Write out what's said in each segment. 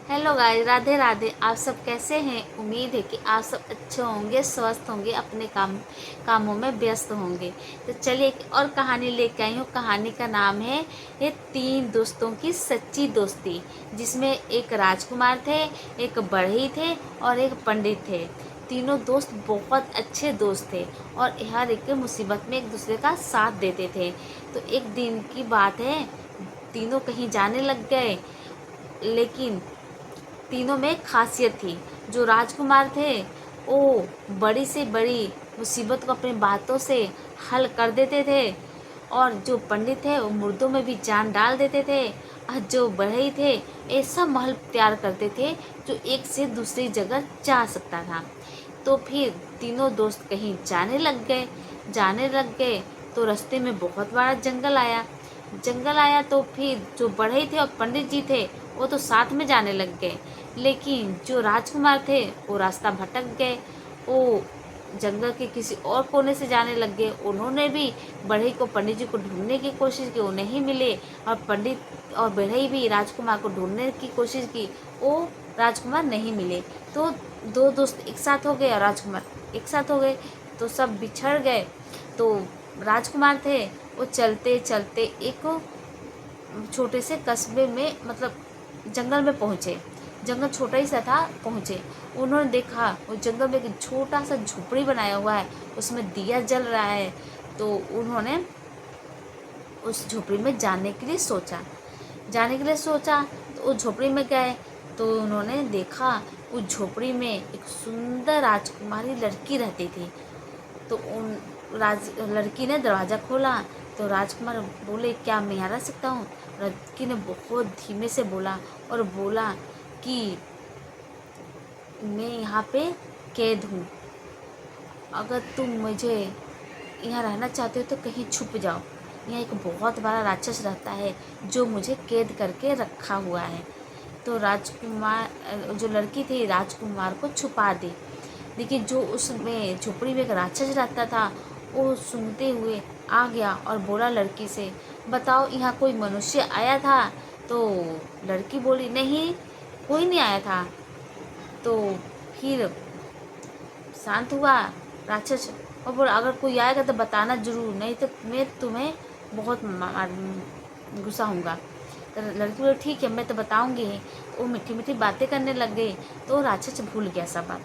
Hello guys, Radhe Radhe. आप सब कैसे हैं? उम्मीद है कि आप सब अच्छे होंगे, स्वस्थ होंगे, अपने कामों में व्यस्त होंगे। तो चलिए एक और कहानी लेके आई हूँ। कहानी का नाम है ये 3 दोस्तों की सच्ची दोस्ती, जिसमें एक राजकुमार थे, एक बढ़ई थे और एक पंडित थे। तीनों दोस्त बहुत अच्छे दोस्त थे और हर एक मुसीबत में एक दूसरे का साथ देते थे। तो एक दिन की बात है, तीनों कहीं जाने लग गए, लेकिन तीनों में एक खासियत थी। जो राजकुमार थे वो बड़ी से बड़ी मुसीबत को अपनी बातों से हल कर देते थे, और जो पंडित थे वो मुर्दों में भी जान डाल देते थे, और जो बढ़ई थे ऐसा महल तैयार करते थे जो एक से दूसरी जगह जा सकता था। तो फिर तीनों दोस्त कहीं जाने लग गए तो रास्ते में बहुत बड़ा जंगल आया। तो फिर जो बढ़ई थे और पंडित जी थे वो तो साथ में जाने लग गए, लेकिन जो राजकुमार थे वो रास्ता भटक गए। वो जंगल के किसी और कोने से जाने लग गए। उन्होंने भी बढ़ई को, पंडित जी को ढूंढने की कोशिश की, वो नहीं मिले। और पंडित और बढ़ई भी राजकुमार को ढूंढने की कोशिश की, वो राजकुमार नहीं मिले। तो दो दोस्त एक साथ हो गए और राजकुमार एक साथ हो गए, तो सब बिछड़ गए। तो राजकुमार थे वो चलते चलते एक छोटे से कस्बे में, मतलब जंगल में पहुँचे। जंगल छोटा ही सा था, पहुँचे। उन्होंने देखा वो जंगल में एक छोटा सा झोपड़ी बनाया हुआ है, उसमें दिया जल रहा है। तो उन्होंने उस झोपड़ी में जाने के लिए सोचा। तो उस झोपड़ी में गए तो उन्होंने देखा उस झोपड़ी में एक सुंदर राजकुमारी लड़की रहती थी। तो उन लड़की ने दरवाज़ा खोला तो राजकुमार बोले, क्या मैं यहाँ रह सकता हूँ? लड़की ने बहुत धीमे से बोला कि मैं यहाँ पे कैद हूँ, अगर तुम मुझे यहाँ रहना चाहते हो तो कहीं छुप जाओ। यहाँ एक बहुत बड़ा राक्षस रहता है जो मुझे कैद करके रखा हुआ है। तो राजकुमार, जो लड़की थी, राजकुमार को छुपा दी। लेकिन जो उसमें झोपड़ी में एक राक्षस रहता था वो सूंघते हुए आ गया और बोला लड़की से, बताओ यहाँ कोई मनुष्य आया था? तो लड़की बोली, नहीं, कोई नहीं आया था। तो फिर शांत हुआ राक्षस और बोला, अगर कोई आएगा तो बताना जरूर, नहीं तो मैं तुम्हें बहुत गुस्सा हूँगा। तो लड़की बोली, ठीक है, मैं तो बताऊँगी ही। वो मीठी मीठी बातें करने लग गई तो राक्षस भूल गया सब बात।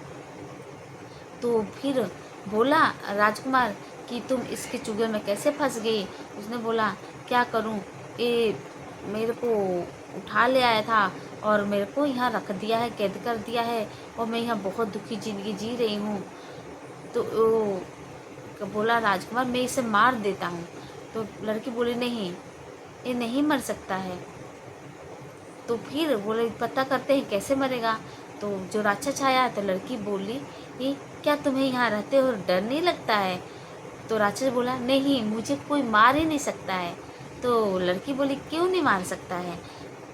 तो फिर बोला राजकुमार कि तुम इसके चुगल में कैसे फंस गई? उसने बोला, क्या करूं, ये मेरे को उठा ले आया था और मेरे को यहाँ रख दिया है, कैद कर दिया है, और मैं यहाँ बहुत दुखी ज़िंदगी जी रही हूँ। तो वो बोला राजकुमार, मैं इसे मार देता हूँ। तो लड़की बोली, नहीं, ये नहीं मर सकता है। तो फिर बोले, पता करते हैं कैसे मरेगा। तो जो राक्षस आया तो लड़की बोली कि क्या तुम्हें यहाँ रहते हो डर नहीं लगता है? तो राक्षस बोला, नहीं, मुझे कोई मार ही नहीं सकता है। तो लड़की बोली, क्यों नहीं मार सकता है?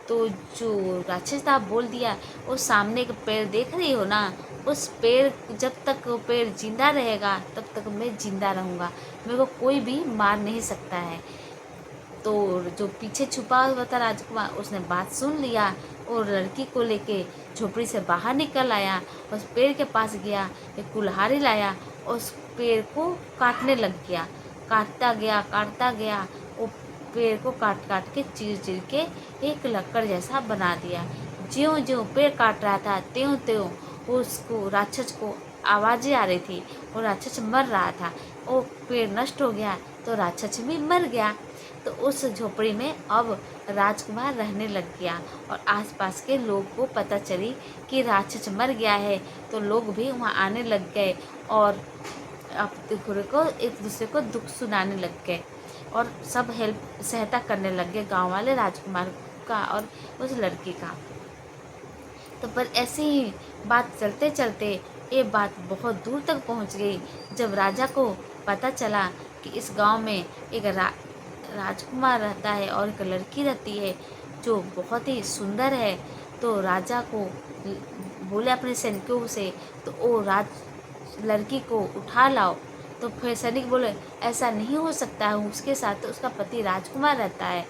तो जो राक्षस था बोल दिया, वो सामने एक पेड़ देख रही हो ना, उस पेड़, जब तक वो पेड़ जिंदा रहेगा तब तक मैं जिंदा रहूँगा, मेरे को कोई भी मार नहीं सकता है। तो जो पीछे छुपा हुआ था राजकुमार, उसने बात सुन लिया और लड़की को लेके झोपड़ी से बाहर निकल आया, उस पेड़ के पास गया, एक कुल्हाड़ी लाया, उस पेड़ को काटने लग गया। काटता गया, वो पेड़ को काट काट के चीर चीर के एक लकड़ जैसा बना दिया। ज्यों ज्यों पेड़ काट रहा था त्यों त्यों उसको, राक्षस को आवाज़ें आ रही थी और राक्षस मर रहा था। वो पेड़ नष्ट हो गया तो राक्षस भी मर गया। तो उस झोपड़ी में अब राजकुमार रहने लग गया, और आसपास के लोग को पता चली कि राक्षस मर गया है तो लोग भी वहाँ आने लग गए और एक दूसरे को दुख सुनाने लग गए, और सब सहायता करने लग गए, गांव वाले राजकुमार का और उस लड़की का। तो पर ऐसे ही बात चलते चलते ये बात बहुत दूर तक पहुंच गई। जब राजा को पता चला कि इस गांव में एक राजकुमार रहता है और एक लड़की रहती है जो बहुत ही सुंदर है, तो राजा को बोले अपने सैनिकों से, तो वो लड़की को उठा लाओ। तो फिर सैनिक बोले, ऐसा नहीं हो सकता है, उसके साथ तो उसका पति राजकुमार रहता है।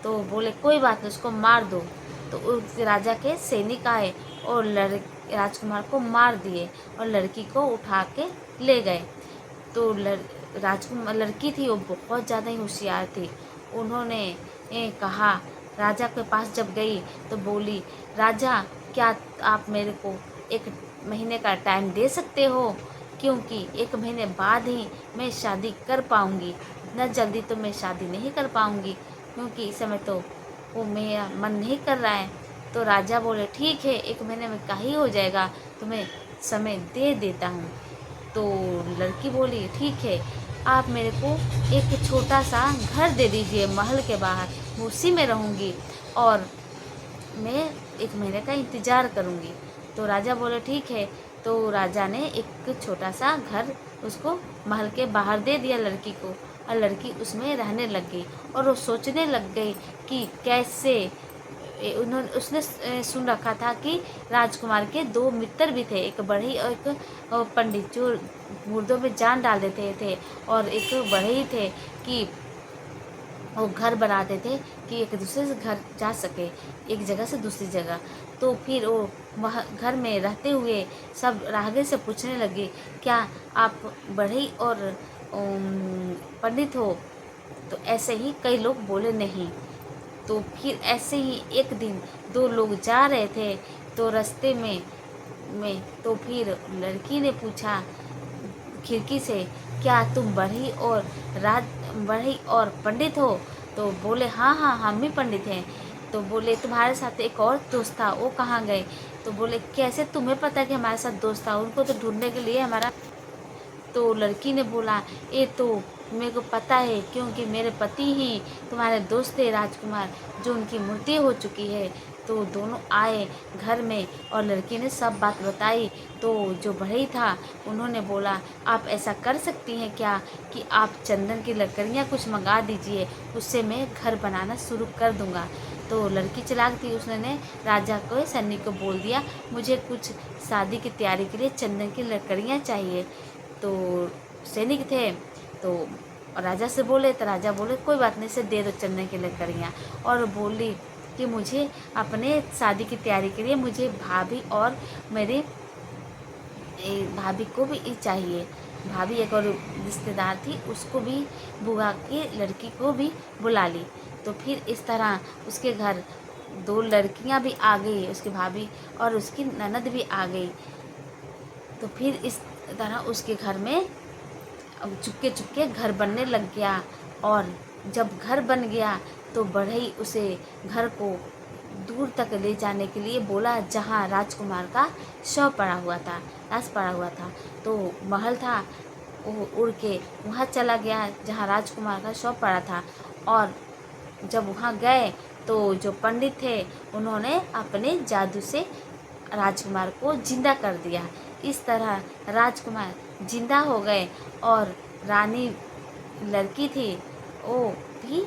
तो बोले, कोई बात नहीं, उसको मार दो। तो उस राजा के सैनिक आए और राजकुमार को मार दिए और लड़की को उठा के ले गए। तो राजकुमार लड़की थी, वो बहुत ज़्यादा ही होशियार थी। उन्होंने कहा, राजा के पास जब गई तो बोली, राजा क्या आप मेरे को 1 महीने का टाइम दे सकते हो, क्योंकि 1 महीने बाद ही मैं शादी कर पाऊँगी, इतना जल्दी तो मैं शादी नहीं कर पाऊँगी, क्योंकि इस समय तो वो मेरा मन नहीं कर रहा है। तो राजा बोले, ठीक है, 1 महीने में का ही हो जाएगा, तो मैं समय दे देता हूँ। तो लड़की बोली, ठीक है, आप मेरे को एक छोटा सा घर दे दीजिए महल के बाहर, मैं उसी में रहूँगी और मैं 1 महीने का इंतज़ार करूँगी। तो राजा बोले, ठीक है। तो राजा ने एक छोटा सा घर उसको महल के बाहर दे दिया लड़की को, और लड़की उसमें रहने लग गई। और वो सोचने लग गई कि कैसे उसने सुन रखा था कि राजकुमार के 2 मित्र भी थे, एक बढ़ई और एक पंडित, जो मुर्दों में जान डाल देते थे, और एक बढ़ई थे कि वो घर बनाते थे कि एक दूसरे से घर जा सके, एक जगह से दूसरी जगह। तो फिर वो वह घर में रहते हुए सब राहगीर से पूछने लगे, क्या आप बढ़ई और पंडित हो? तो ऐसे ही कई लोग बोले, नहीं। तो फिर ऐसे ही एक दिन 2 लोग जा रहे थे, तो रास्ते में तो फिर लड़की ने पूछा खिड़की से, क्या तुम बढ़ई और पंडित हो? तो बोले, हाँ हाँ, हम ही पंडित हैं। तो बोले, तुम्हारे साथ एक और दोस्त था, वो कहाँ गए? तो बोले, कैसे तुम्हें पता कि हमारे साथ दोस्त था? उनको तो ढूंढने के लिए हमारा। तो लड़की ने बोला, ये तो मेरे को पता है, क्योंकि मेरे पति ही तुम्हारे दोस्त थे राजकुमार, जो उनकी मृत्यु हो चुकी है। तो दोनों आए घर में और लड़की ने सब बात बताई। तो जो बढ़ई था, उन्होंने बोला, आप ऐसा कर सकती हैं क्या कि आप चंदन की लकड़ियाँ कुछ मंगा दीजिए, उससे मैं घर बनाना शुरू कर दूँगा। तो लड़की चालाक थी, उसने राजा को सैनिक को बोल दिया, मुझे कुछ शादी की तैयारी के लिए चंदन की लकड़ियाँ चाहिए। तो सैनिक थे, तो राजा से बोले, तो राजा बोले, कोई बात नहीं, से दे दो चंदन की लकड़ियाँ। और बोली कि मुझे अपने शादी की तैयारी के लिए मुझे भाभी और मेरी भाभी को भी चाहिए। भाभी एक और रिश्तेदार थी, उसको भी, बुआ की लड़की को भी बुला ली। तो फिर इस तरह उसके घर 2 लड़कियां भी आ गई, उसकी भाभी और उसकी ननद भी आ गई। तो फिर इस तरह उसके घर में अब चुपके चुपके घर बनने लग गया। और जब घर बन गया तो बढ़ई उसे घर को दूर तक ले जाने के लिए बोला, जहाँ राजकुमार का शव पड़ा हुआ था, लाश पड़ा हुआ था। तो महल था, वो उड़ के वहाँ चला गया जहाँ राजकुमार का शव पड़ा था। और जब वहाँ गए तो जो पंडित थे, उन्होंने अपने जादू से राजकुमार को जिंदा कर दिया। इस तरह राजकुमार जिंदा हो गए और रानी लड़की थी, वो भी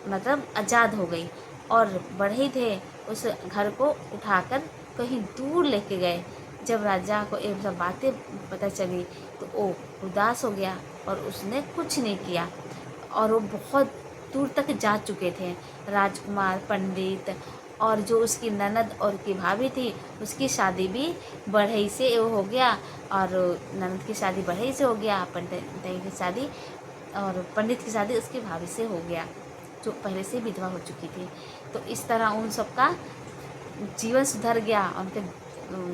मतलब आज़ाद हो गई। और बढ़ई थे, उस घर को उठाकर कहीं दूर लेके गए। जब राजा को ये सब बातें पता चली तो वो उदास हो गया और उसने कुछ नहीं किया। और वो बहुत दूर तक जा चुके थे। राजकुमार, पंडित और जो उसकी ननद और की भाभी थी, उसकी शादी भी बढ़ई से हो गया। और ननद की शादी बढ़ई से हो गया, पंडित की शादी और पंडित की शादी उसकी भाभी से हो गया, जो पहले से विधवा हो चुकी थी। तो इस तरह उन सबका जीवन सुधर गया, उनके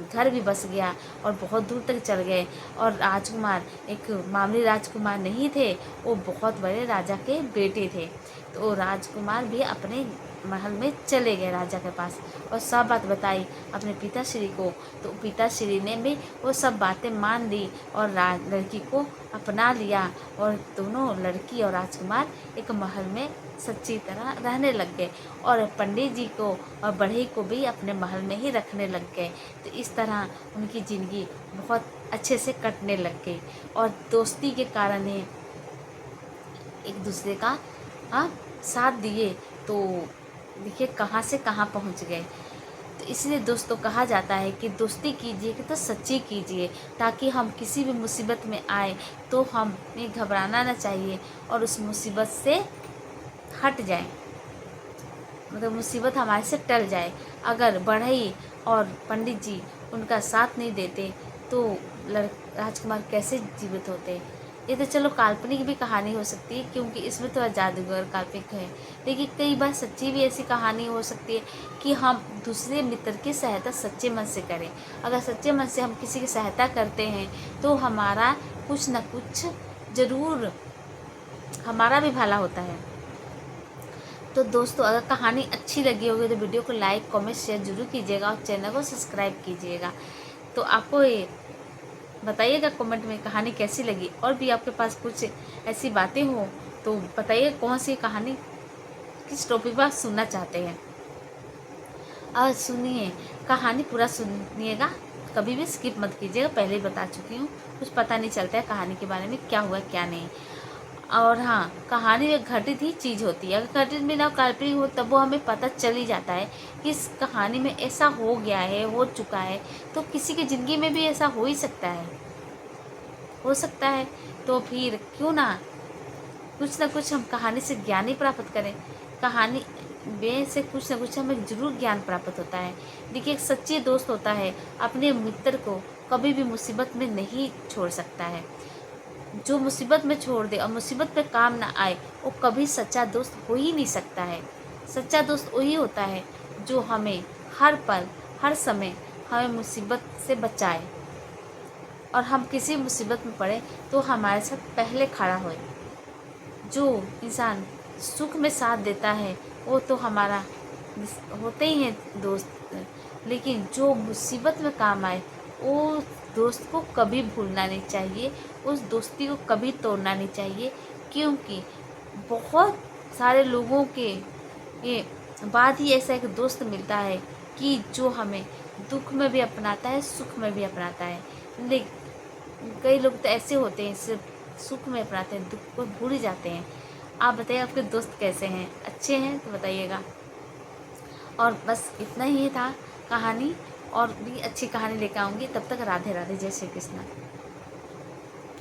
घर भी बस गया और बहुत दूर तक चल गए। और राजकुमार एक मामूली राजकुमार नहीं थे, वो बहुत बड़े राजा के बेटे थे। तो राजकुमार भी अपने महल में चले गए राजा के पास और सब बात बताई अपने पिताश्री को। तो पिताश्री ने भी वो सब बातें मान ली और लड़की को अपना लिया। और दोनों लड़की और राजकुमार एक महल में सच्ची तरह रहने लग गए और पंडित जी को और बढ़ई को भी अपने महल में ही रखने लग गए। तो इस तरह उनकी ज़िंदगी बहुत अच्छे से कटने लग गई और दोस्ती के कारण ही एक दूसरे का साथ दिए। तो देखिए कहाँ से कहाँ पहुँच गए। तो इसलिए दोस्तों कहा जाता है कि दोस्ती कीजिए कि तो सच्ची कीजिए, ताकि हम किसी भी मुसीबत में आए तो हमें घबराना ना चाहिए और उस मुसीबत से हट जाएं। मतलब मुसीबत हमारे से टल जाए। अगर बढ़ई और पंडित जी उनका साथ नहीं देते तो राजकुमार कैसे जीवित होते। ये तो चलो काल्पनिक भी कहानी हो सकती है, क्योंकि इसमें तो जादूगर काल्पनिक है, लेकिन कई बार सच्ची भी ऐसी कहानी हो सकती है कि हम दूसरे मित्र की सहायता सच्चे मन से करें। अगर सच्चे मन से हम किसी की सहायता करते हैं तो हमारा कुछ न कुछ ज़रूर, हमारा भी भला होता है। तो दोस्तों, अगर कहानी अच्छी लगी होगी तो वीडियो को लाइक कमेंट शेयर जरूर कीजिएगा और चैनल को सब्सक्राइब कीजिएगा। तो आपको ये बताइएगा कमेंट में कहानी कैसी लगी, और भी आपके पास कुछ ऐसी बातें हो तो बताइए कौन सी कहानी किस टॉपिक पर आप सुनना चाहते हैं। और सुनिए, कहानी पूरा सुनिएगा, कभी भी स्किप मत कीजिएगा। पहले ही बता चुकी हूँ, कुछ पता नहीं चलता है कहानी के बारे में क्या हुआ क्या नहीं। और हाँ, कहानी में घटित ही चीज़ होती है, अगर घटित भी ना काल्पनिक हो तब वो हमें पता चल ही जाता है कि इस कहानी में ऐसा हो गया है, हो चुका है, तो किसी की ज़िंदगी में भी ऐसा हो ही सकता है, हो सकता है। तो फिर क्यों ना कुछ ना कुछ हम कहानी से ज्ञान ही प्राप्त करें। कहानी में से कुछ ना कुछ हमें ज़रूर ज्ञान प्राप्त होता है। देखिए, एक सच्चे दोस्त होता है अपने मित्र को कभी भी मुसीबत में नहीं छोड़ सकता है। जो मुसीबत में छोड़ दे और मुसीबत पे काम ना आए, वो कभी सच्चा दोस्त हो ही नहीं सकता है। सच्चा दोस्त वही होता है जो हमें हर पल हर समय हमें मुसीबत से बचाए, और हम किसी मुसीबत में पड़े तो हमारे साथ पहले खड़ा होए। जो इंसान सुख में साथ देता है वो तो हमारा होते ही है दोस्त, लेकिन जो मुसीबत में काम आए वो दोस्त को कभी भूलना नहीं चाहिए, उस दोस्ती को कभी तोड़ना नहीं चाहिए। क्योंकि बहुत सारे लोगों के ये बाद ही ऐसा एक दोस्त मिलता है कि जो हमें दुख में भी अपनाता है, सुख में भी अपनाता है। लेकिन कई लोग तो ऐसे होते हैं सिर्फ सुख में अपनाते हैं, दुख को भूल ही जाते हैं। आप बताइए आपके दोस्त कैसे हैं, अच्छे हैं तो बताइएगा। और बस इतना ही था कहानी, और भी अच्छी कहानी लेकर आऊँगी। तब तक राधे राधे, जय श्री कृष्ण।